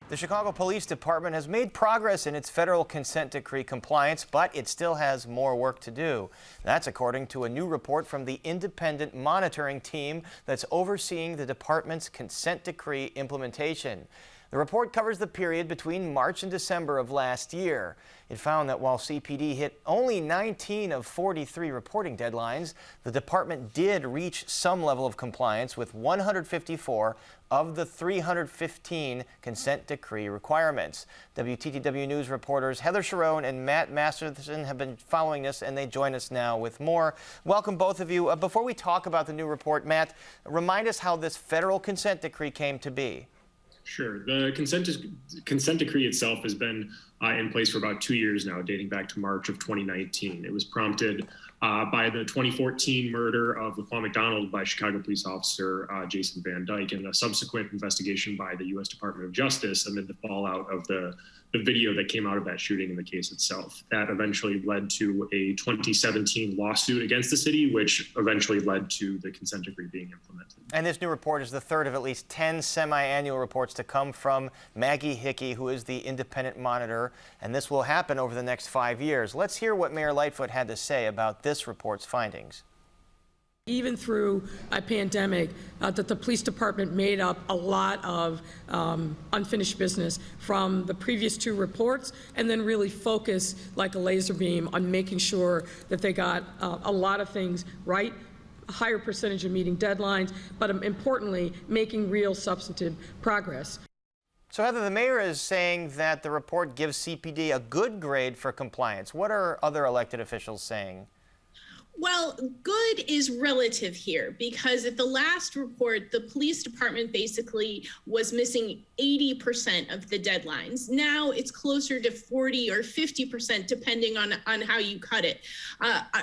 The Chicago Police Department has made progress in its federal consent decree compliance, but it still has more work to do. That's according to a new report from the independent monitoring team that's overseeing the department's consent decree implementation. The report covers the period between March and December of last year. It found that while CPD hit only 19 of 43 reporting deadlines, the department did reach some level of compliance with 154 of the 315 consent decree requirements. WTTW News reporters Heather Sharon and Matt Masterson have been following this, and they join us now with more. Welcome, both of you. Before we talk about the new report, Matt, remind us how this federal consent decree came to be. Sure. The consent decree itself has been in place for about 2 years now, dating back to March of 2019. It was prompted by the 2014 murder of Laquan McDonald by Chicago police officer Jason Van Dyke, and a subsequent investigation by the U.S. Department of Justice amid the fallout of the video that came out of that shooting in the case itself. That eventually led to a 2017 lawsuit against the city, which eventually led to the consent decree being implemented. And this new report is the third of at least 10 semi-annual reports to come from Maggie Hickey, who is the independent monitor, and this will happen over the next 5 years. Let's hear what Mayor Lightfoot had to say about this report's findings. Even through a pandemic, that the police department made up a lot of unfinished business from the previous two reports, and then really focus like a laser beam on making sure that they got a lot of things right, a higher percentage of meeting deadlines, but importantly, making real substantive progress. So Heather, the mayor is saying that the report gives CPD a good grade for compliance. What are other elected officials saying? Well, good is relative here, because at the last report, the police department basically was missing 80% of the deadlines. Now it's closer to 40 or 50%, depending on how you cut it.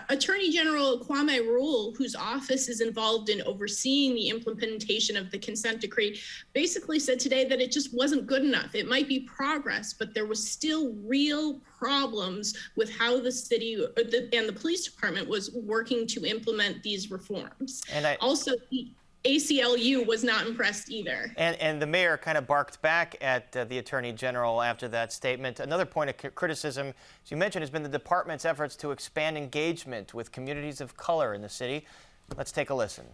Attorney General Kwame Rule, whose office is involved in overseeing the implementation of the consent decree, basically said today that it just wasn't good enough. It might be progress, but there was still real problems with how the city and the police department was working to implement these reforms. And also, the ACLU was not impressed either. And the mayor kind of barked back at the Attorney General after that statement. Another point of criticism, as you mentioned, has been the department's efforts to expand engagement with communities of color in the city. Let's take a listen.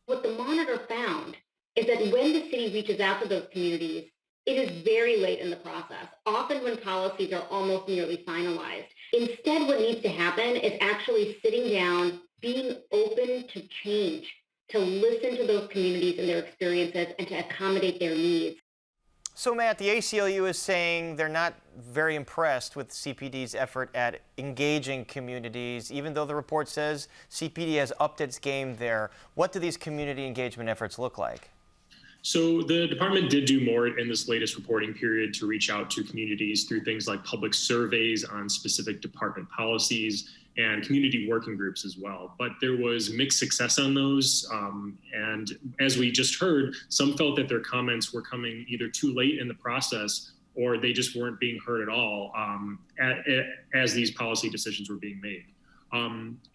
What the monitor found is that when the city reaches out to those communities, it is very late in the process, often when policies are almost nearly finalized. Instead, what needs to happen is actually sitting down, being open to change, to listen to those communities and their experiences, and to accommodate their needs. So, Matt, the ACLU is saying they're not very impressed with CPD's effort at engaging communities, even though the report says CPD has upped its game there. What do these community engagement efforts look like? So the department did do more in this latest reporting period to reach out to communities through things like public surveys on specific department policies and community working groups as well. But there was mixed success on those. And as we just heard, some felt that their comments were coming either too late in the process or they just weren't being heard at all as these policy decisions were being made.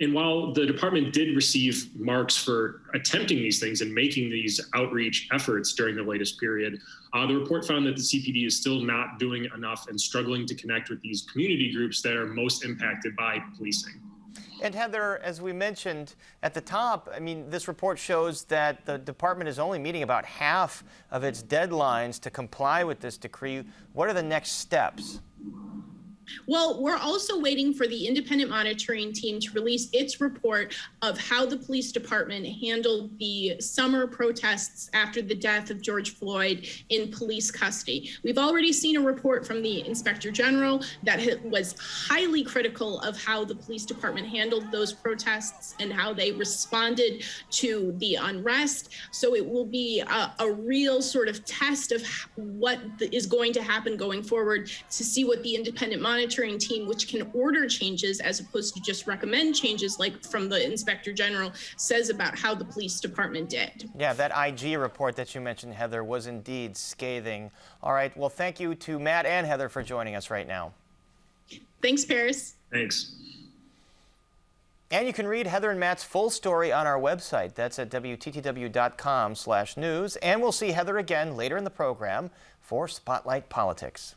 And while the department did receive marks for attempting these things and making these outreach efforts during the latest period, the report found that the CPD is still not doing enough and struggling to connect with these community groups that are most impacted by policing. And Heather, as we mentioned at the top, I mean, this report shows that the department is only meeting about half of its deadlines to comply with this decree. What are the next steps? Well, we're also waiting for the independent monitoring team to release its report of how the police department handled the summer protests after the death of George Floyd in police custody. We've already seen a report from the Inspector General that was highly critical of how the police department handled those protests and how they responded to the unrest. So it will be a real sort of test of what is going to happen going forward to see what the independent monitoring team, which can order changes as opposed to just recommend changes like from the Inspector General, says about how the police department did. Yeah, that IG report that you mentioned, Heather, was indeed scathing. All right, well, thank you to Matt and Heather for joining us right now. Thanks, Paris. Thanks. And you can read Heather and Matt's full story on our website. That's at WTTW.com/news. And we'll see Heather again later in the program for Spotlight Politics.